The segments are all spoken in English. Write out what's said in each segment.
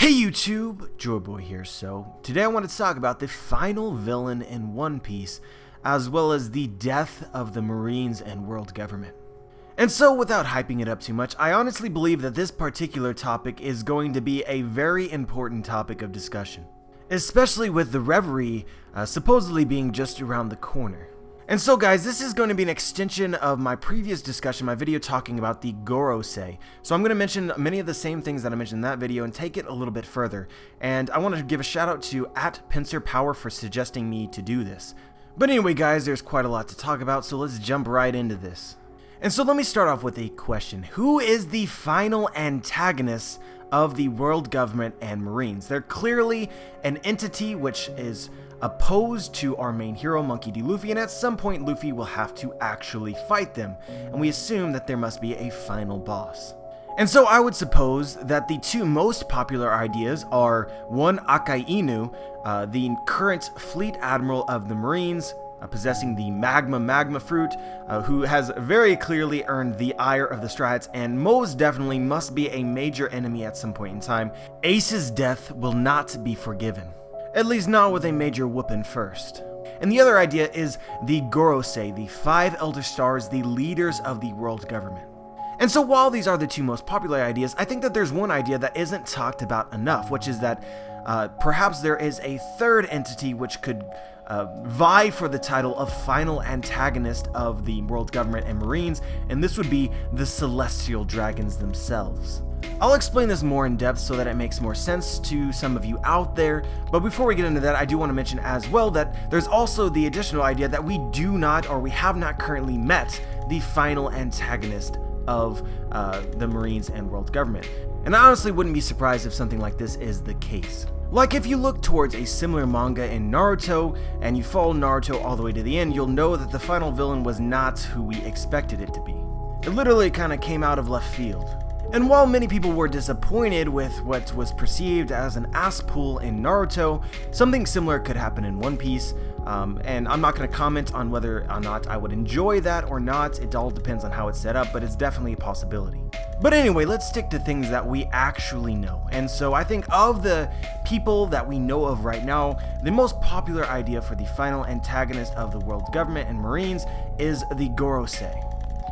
Hey YouTube, Joyboy here. So today I want to talk about the final villain in One Piece, as well as the death of the Marines and world government. And so without hyping it up too much, I honestly believe that this particular topic is going to be a very important topic of discussion, especially with the Reverie supposedly being just around the corner. And so guys, this is going to be an extension of my previous discussion, my video talking about the Gorosei. So I'm going to mention many of the same things that I mentioned in that video and take it a little bit further. And I want to give a shout out to @PincerPower for suggesting me to do this. But anyway guys, there's quite a lot to talk about, so let's jump right into this. And so let me start off with a question. Who is the final antagonist of the world government and Marines? They're clearly an entity which is opposed to our main hero, Monkey D. Luffy, and at some point Luffy will have to actually fight them, and we assume that there must be a final boss. And so I would suppose that the two most popular ideas are, one, Akainu, the current fleet admiral of the Marines, possessing the magma fruit, who has very clearly earned the ire of the Straw Hats and most definitely must be a major enemy at some point in time. Ace's death will not be forgiven. At least not with a major whooping first. And the other idea is the Gorosei, the 5 Elder Stars, the leaders of the world government. And so while these are the two most popular ideas, I think that there's one idea that isn't talked about enough, which is that perhaps there is a third entity which could vie for the title of final antagonist of the world government and Marines, and this would be the Celestial Dragons themselves. I'll explain this more in depth so that it makes more sense to some of you out there, but before we get into that, I do want to mention as well that there's also the additional idea that we have not currently met the final antagonist of the Marines and world government. And I honestly wouldn't be surprised if something like this is the case. Like if you look towards a similar manga in Naruto, and you follow Naruto all the way to the end, you'll know that the final villain was not who we expected it to be. It literally kind of came out of left field. And while many people were disappointed with what was perceived as an ass pull in Naruto, something similar could happen in One Piece, and I'm not going to comment on whether or not I would enjoy that or not. It all depends on how it's set up, but it's definitely a possibility. But anyway, let's stick to things that we actually know. And so I think of the people that we know of right now, the most popular idea for the final antagonist of the world government and Marines is the Gorosei.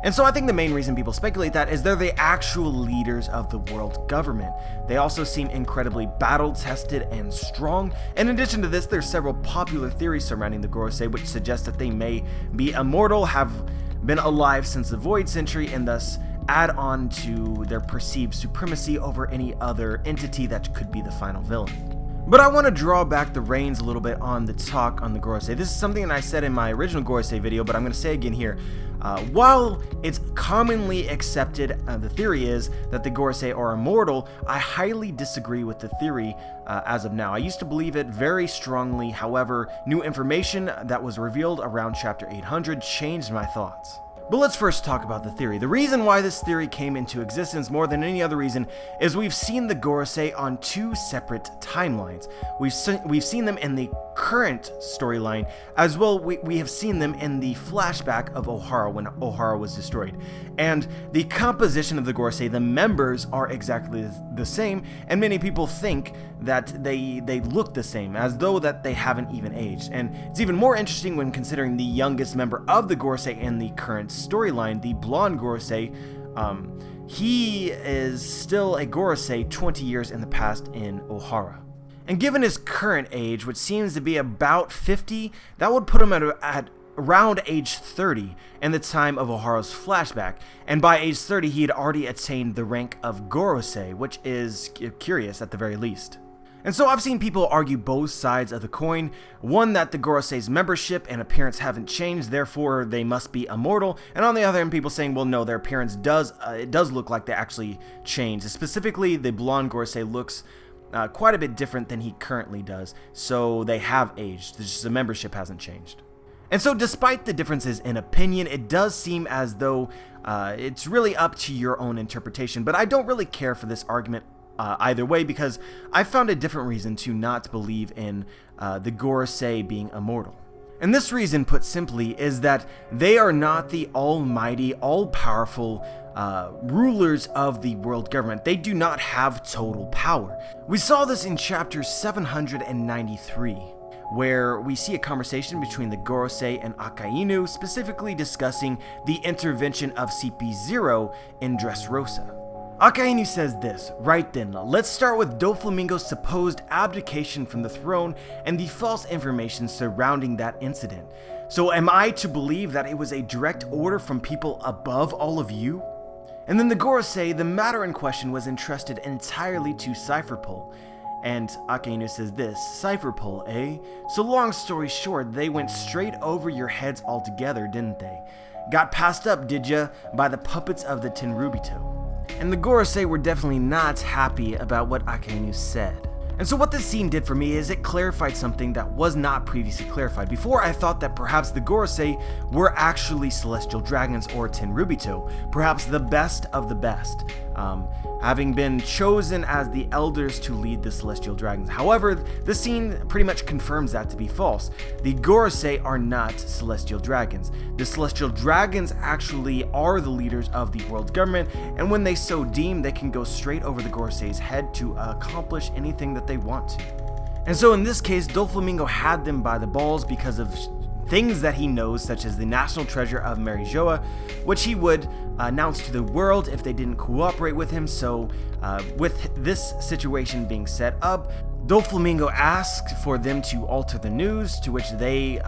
And so I think the main reason people speculate that is they're the actual leaders of the world government. They also seem incredibly battle-tested and strong. In addition to this, there's several popular theories surrounding the Gorosei which suggest that they may be immortal, have been alive since the Void Century, and thus add on to their perceived supremacy over any other entity that could be the final villain. But I want to draw back the reins a little bit on the talk on the Gorosei. This is something that I said in my original Gorosei video, but I'm going to say again here. While it's commonly accepted, the theory is that the Gorosei are immortal, I highly disagree with the theory as of now. I used to believe it very strongly, however, new information that was revealed around chapter 800 changed my thoughts. But let's first talk about the theory. The reason why this theory came into existence more than any other reason is we've seen the Gorosei on 2 separate timelines. We've seen them in the current storyline, as well we have seen them in the flashback of Ohara when Ohara was destroyed. And the composition of the Gorosei, the members are exactly the same, and many people think that they look the same, as though that they haven't even aged. And it's even more interesting when considering the youngest member of the Gorosei in the current storyline, the blonde Gorosei. He is still a Gorosei 20 years in the past in Ohara. And given his current age, which seems to be about 50, that would put him at around age 30 in the time of Ohara's flashback. And by age 30, he had already attained the rank of Gorosei, which is curious at the very least. And so I've seen people argue both sides of the coin. One, that the Gorosei's membership and appearance haven't changed, therefore they must be immortal. And on the other hand, people saying, well, no, their appearance does look like they actually changed. Specifically, the blonde Gorosei looks quite a bit different than he currently does, so they have aged, just the membership hasn't changed. And so despite the differences in opinion, it does seem as though it's really up to your own interpretation, but I don't really care for this argument either way, because I found a different reason to not believe in the Gorosei being immortal. And this reason, put simply, is that they are not the almighty, all-powerful rulers of the world government. They do not have total power. We saw this in chapter 793, where we see a conversation between the Gorosei and Akainu, specifically discussing the intervention of CP0 in Dressrosa. Akainu says this: "Right then, let's start with Doflamingo's supposed abdication from the throne and the false information surrounding that incident. So am I to believe that it was a direct order from people above all of you?" And then the Gorosei, the matter in question was entrusted entirely to Cypherpole. And Akainu says this: "Cypherpole, eh? So long story short, they went straight over your heads altogether, didn't they? Got passed up, did ya, by the puppets of the Tenryubito?" And the Gorosei were definitely not happy about what Akainu said. And so what this scene did for me is it clarified something that was not previously clarified. Before, I thought that perhaps the Gorosei were actually celestial dragons or Tenryubito, perhaps the best of the best, having been chosen as the elders to lead the celestial dragons. However, the scene pretty much confirms that to be false. The Gorosei are not celestial dragons. The celestial dragons actually are the leaders of the world government, and when they so deem, they can go straight over the Gorosei's head to accomplish anything that they want to. And so in this case, Doflamingo had them by the balls because of things that he knows, such as the national treasure of MavisHdz, which he would announce to the world if they didn't cooperate with him. So with this situation being set up, Doflamingo asked for them to alter the news, to which they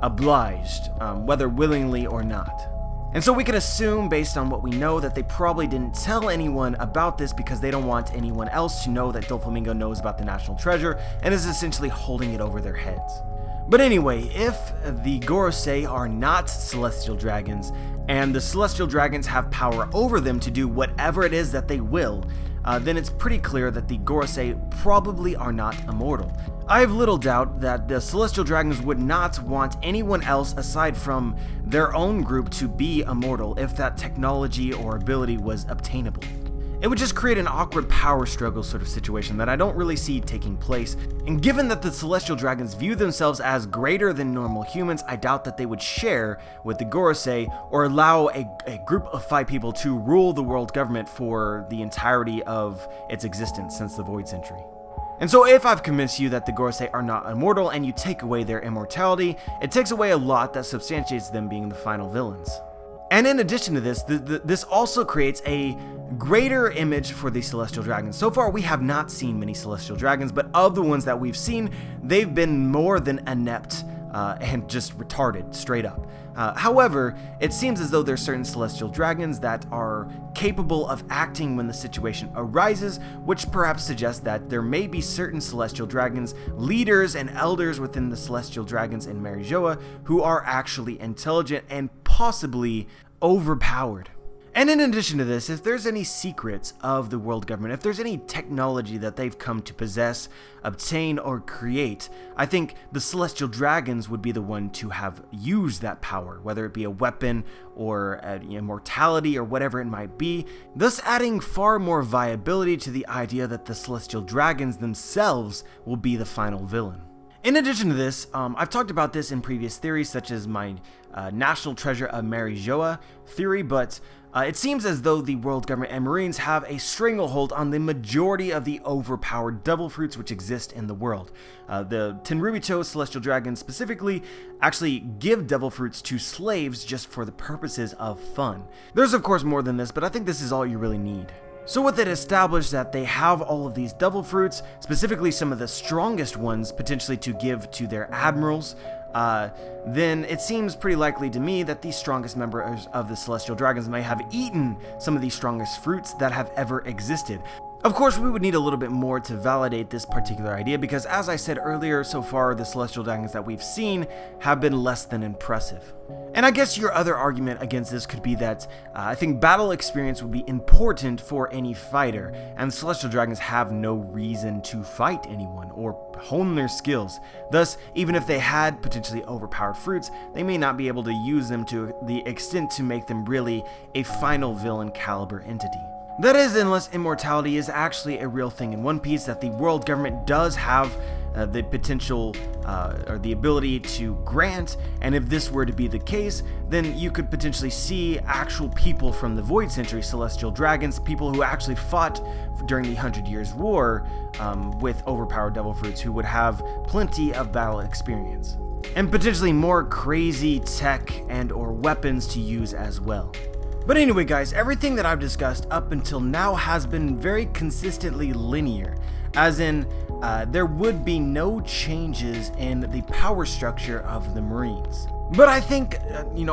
obliged, whether willingly or not. And so we can assume, based on what we know, that they probably didn't tell anyone about this because they don't want anyone else to know that Doflamingo knows about the national treasure and is essentially holding it over their heads. But anyway, if the Gorosei are not celestial dragons, and the celestial dragons have power over them to do whatever it is that they will, then it's pretty clear that the Gorosei probably are not immortal. I have little doubt that the celestial dragons would not want anyone else aside from their own group to be immortal if that technology or ability was obtainable. It would just create an awkward power struggle sort of situation that I don't really see taking place, and given that the celestial dragons view themselves as greater than normal humans, I doubt that they would share with the Gorosei or allow a group of 5 people to rule the world government for the entirety of its existence since the Void Century. And so if I've convinced you that the Gorosei are not immortal and you take away their immortality, it takes away a lot that substantiates them being the final villains. And in addition to this, this also creates a greater image for the celestial dragons. So far, we have not seen many celestial dragons, but of the ones that we've seen, they've been more than inept and just retarded, straight up. However, it seems as though there's certain celestial dragons that are capable of acting when the situation arises, which perhaps suggests that there may be certain celestial dragons, leaders and elders within the celestial dragons in MavisHdz, who are actually intelligent and possibly overpowered. And in addition to this, if there's any secrets of the world government, if there's any technology that they've come to possess, obtain, or create, I think the celestial dragons would be the one to have used that power, whether it be a weapon or immortality or whatever it might be, thus adding far more viability to the idea that the celestial dragons themselves will be the final villain. In addition to this, I've talked about this in previous theories, such as my national treasure of MavisHdz theory, but it seems as though the world government and Marines have a stranglehold on the majority of the overpowered devil fruits which exist in the world. The Tenryubito celestial dragons specifically actually give devil fruits to slaves just for the purposes of fun. There's of course more than this, but I think this is all you really need. So with it established that they have all of these devil fruits, specifically some of the strongest ones potentially to give to their admirals, then it seems pretty likely to me that the strongest members of the celestial dragons may have eaten some of the strongest fruits that have ever existed. Of course, we would need a little bit more to validate this particular idea because, as I said earlier, so far the celestial dragons that we've seen have been less than impressive. And I guess your other argument against this could be that I think battle experience would be important for any fighter, and the celestial dragons have no reason to fight anyone or hone their skills. Thus, even if they had potentially overpowered fruits, they may not be able to use them to the extent to make them really a final villain caliber entity. That is, unless immortality is actually a real thing in One Piece, that the world government does have the potential or the ability to grant, and if this were to be the case, then you could potentially see actual people from the Void Century, Celestial Dragons, people who actually fought during the 100 Years' War with overpowered Devil Fruits, who would have plenty of battle experience, and potentially more crazy tech and or weapons to use as well. But anyway guys, everything that I've discussed up until now has been very consistently linear, as in there would be no changes in the power structure of the Marines. But I think,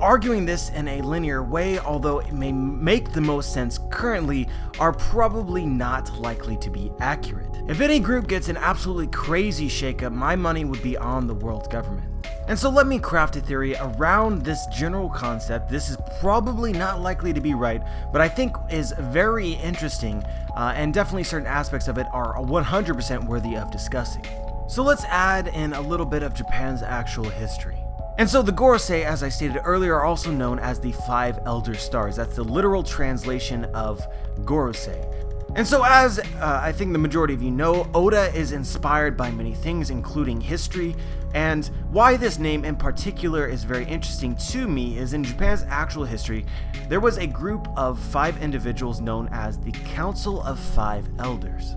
arguing this in a linear way, although it may make the most sense currently, are probably not likely to be accurate. If any group gets an absolutely crazy shakeup, my money would be on the world government. And so let me craft a theory around this general concept. This is probably not likely to be right, but I think is very interesting, and definitely certain aspects of it are 100% worthy of discussing. So let's add in a little bit of Japan's actual history. And so the Gorosei, as I stated earlier, are also known as the Five Elder Stars. That's the literal translation of Gorosei. And so as I think the majority of you know, Oda is inspired by many things, including history, and why this name in particular is very interesting to me is in Japan's actual history, there was a group of 5 individuals known as the Council of Five Elders.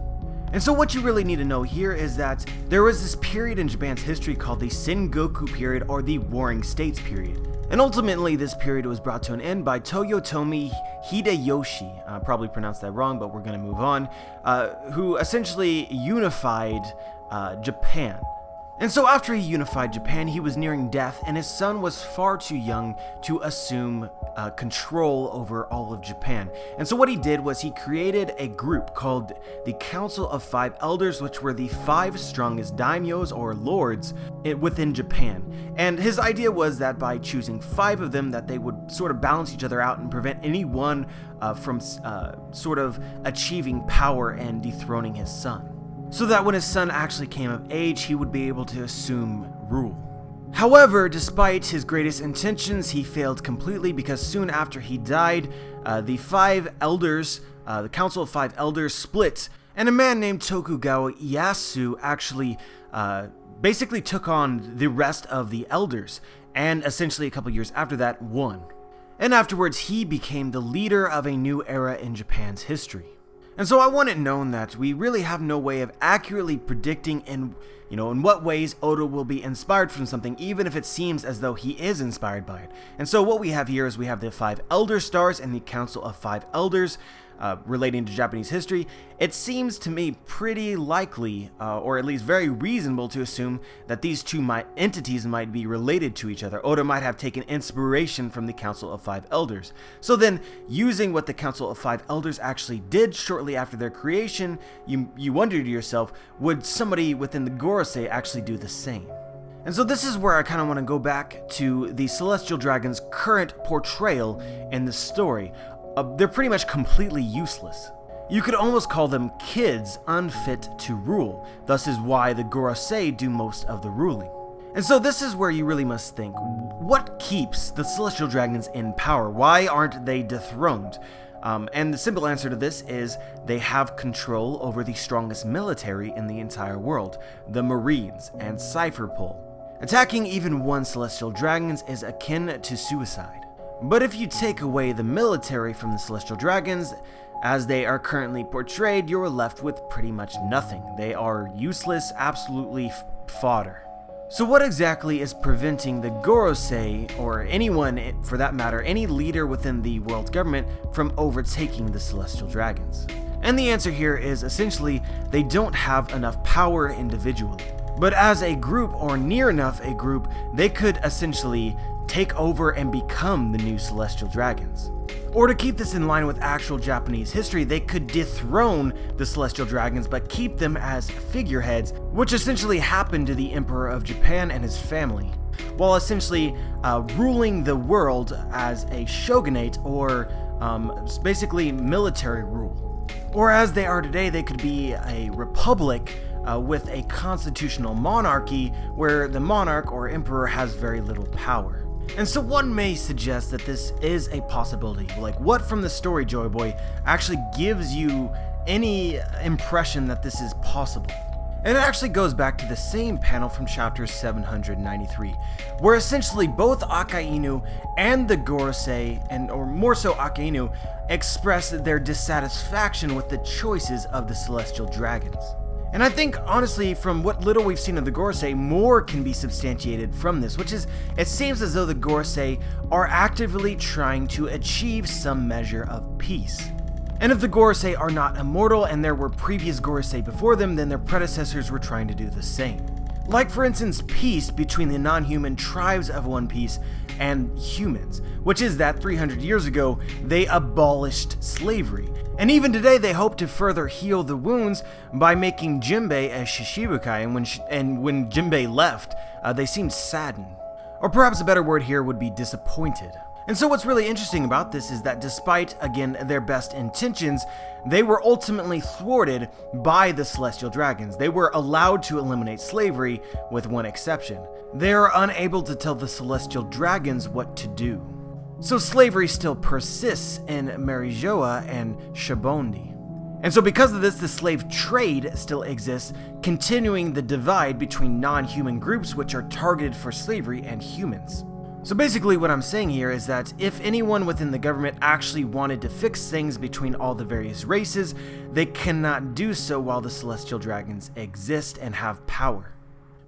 And so what you really need to know here is that there was this period in Japan's history called the Sengoku period, or the Warring States period. And ultimately, this period was brought to an end by Toyotomi Hideyoshi, I probably pronounced that wrong, but we're going to move on, who essentially unified Japan. And so after he unified Japan, he was nearing death, and his son was far too young to assume control over all of Japan. And so what he did was he created a group called the Council of Five Elders, which were the 5 strongest daimyos or lords within Japan. And his idea was that by choosing 5 of them, that they would sort of balance each other out and prevent anyone from sort of achieving power and dethroning his son, so that when his son actually came of age, he would be able to assume rule. However, despite his greatest intentions, he failed completely, because soon after he died, the 5 elders, the Council of Five Elders, split, and a man named Tokugawa Ieyasu actually basically took on the rest of the elders, and essentially a couple years after that won. And afterwards, he became the leader of a new era in Japan's history. And so I want it known that we really have no way of accurately predicting in what ways Oda will be inspired from something, even if it seems as though he is inspired by it. And so what we have here is we have the 5 Elder Stars and the Council of Five Elders relating to Japanese history. It seems to me pretty likely, or at least very reasonable, to assume that these two entities might be related to each other. Oda might have taken inspiration from the Council of Five Elders. So then, using what the Council of Five Elders actually did shortly after their creation, you wonder to yourself, would somebody within the Gorosei actually do the same? And so this is where I kind of want to go back to the Celestial Dragon's current portrayal in the story. They're pretty much completely useless. You could almost call them kids unfit to rule. Thus is why the Gorosei do most of the ruling. And so this is where you really must think, what keeps the Celestial Dragons in power? Why aren't they dethroned? And the simple answer to this is they have control over the strongest military in the entire world, the Marines and Cypher Pole. Attacking even one Celestial Dragons is akin to suicide. But if you take away the military from the Celestial Dragons, as they are currently portrayed, you're left with pretty much nothing. They are useless, absolutely fodder. So what exactly is preventing the Gorosei, or anyone for that matter, any leader within the world government, from overtaking the Celestial Dragons? And the answer here is essentially they don't have enough power individually. But as a group, or near enough a group, they could essentially take over and become the new Celestial Dragons. Or to keep this in line with actual Japanese history, they could dethrone the Celestial Dragons but keep them as figureheads, which essentially happened to the Emperor of Japan and his family, while essentially ruling the world as a shogunate, or basically military rule. Or as they are today, they could be a republic with a constitutional monarchy where the monarch or emperor has very little power. And so one may suggest that this is a possibility. Like, what from the story, Joy Boy, actually gives you any impression that this is possible? And it actually goes back to the same panel from chapter 793, where essentially both Akainu and the Gorosei, or more so Akainu, express their dissatisfaction with the choices of the celestial dragons. And I think, honestly, from what little we've seen of the Gorosei, more can be substantiated from this, which is, it seems as though the Gorosei are actively trying to achieve some measure of peace. And if the Gorosei are not immortal and there were previous Gorosei before them, then their predecessors were trying to do the same. Like, for instance, peace between the non-human tribes of One Piece and humans, which is that 300 years ago, they abolished slavery. And even today, they hope to further heal the wounds by making Jinbei a Shishibukai, and when Jinbei left, they seemed saddened. Or perhaps a better word here would be disappointed. And so what's really interesting about this is that despite, again, their best intentions, they were ultimately thwarted by the Celestial Dragons. They were allowed to eliminate slavery, with one exception. They are unable to tell the Celestial Dragons what to do. So slavery still persists in Marijoa and Shabondi. And so because of this, the slave trade still exists, continuing the divide between non-human groups which are targeted for slavery and humans. So basically what I'm saying here is that if anyone within the government actually wanted to fix things between all the various races, they cannot do so while the Celestial Dragons exist and have power.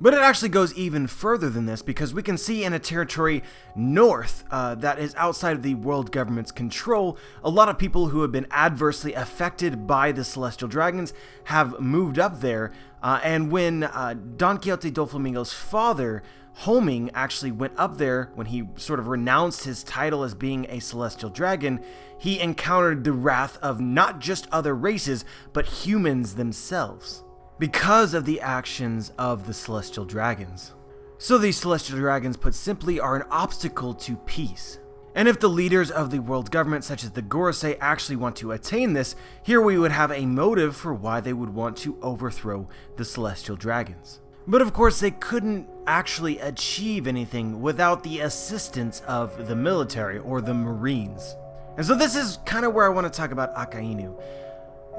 But it actually goes even further than this, because we can see in a territory north that is outside of the world government's control, a lot of people who have been adversely affected by the Celestial Dragons have moved up there, and when Don Quixote Doflamingo's father, Homing, actually went up there when he sort of renounced his title as being a Celestial Dragon, he encountered the wrath of not just other races, but humans themselves, because of the actions of the Celestial Dragons. So these Celestial Dragons, put simply, are an obstacle to peace. And if the leaders of the world government, such as the Gorosei, actually want to attain this, here we would have a motive for why they would want to overthrow the Celestial Dragons. But of course, they couldn't actually achieve anything without the assistance of the military, or the Marines. And so this is kind of where I want to talk about Akainu.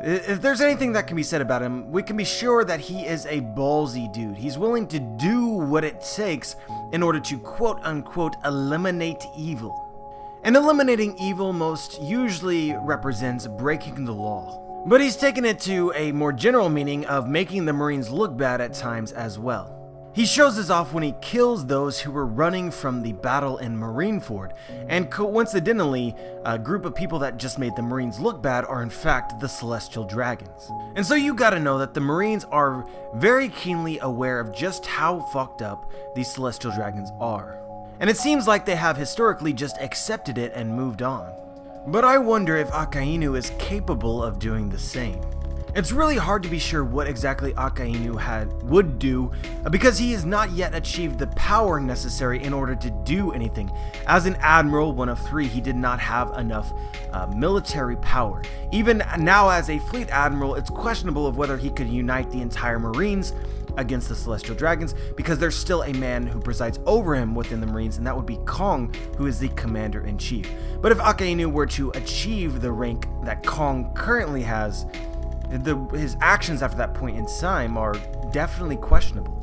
If there's anything that can be said about him, we can be sure that he is a ballsy dude. He's willing to do what it takes in order to quote-unquote eliminate evil. And eliminating evil most usually represents breaking the law. But he's taken it to a more general meaning of making the Marines look bad at times as well. He shows this off when he kills those who were running from the battle in Marineford, and coincidentally, a group of people that just made the Marines look bad are in fact the Celestial Dragons. And so you gotta know that the Marines are very keenly aware of just how fucked up these Celestial Dragons are. And it seems like they have historically just accepted it and moved on. But I wonder if Akainu is capable of doing the same. It's really hard to be sure what exactly Akainu would do, because he has not yet achieved the power necessary in order to do anything. As an admiral, one of three, he did not have enough military power. Even now as a fleet admiral, it's questionable of whether he could unite the entire Marines against the Celestial Dragons, because there's still a man who presides over him within the Marines, and that would be Kong, who is the commander-in-chief. But if Akainu were to achieve the rank that Kong currently has, his actions after that point in time are definitely questionable.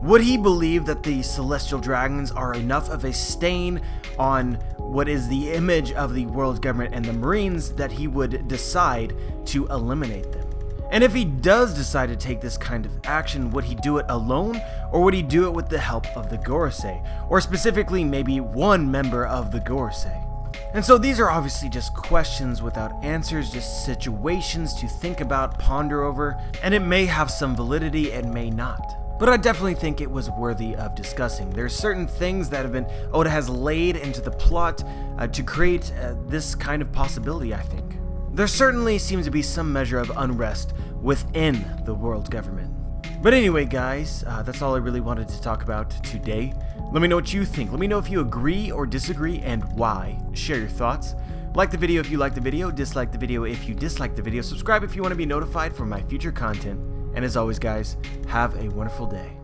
Would he believe that the Celestial Dragons are enough of a stain on what is the image of the world government and the Marines that he would decide to eliminate them? And if he does decide to take this kind of action, would he do it alone, or would he do it with the help of the Gorosei, or specifically maybe one member of the Gorosei? And so these are obviously just questions without answers, just situations to think about, ponder over, and it may have some validity, it may not. But I definitely think it was worthy of discussing. There's certain things that Oda has laid into the plot to create this kind of possibility, I think. There certainly seems to be some measure of unrest within the world government. But anyway, guys, that's all I really wanted to talk about today. Let me know what you think. Let me know if you agree or disagree and why. Share your thoughts. Like the video if you like the video, dislike the video if you dislike the video, subscribe if you want to be notified for my future content. And as always, guys, have a wonderful day.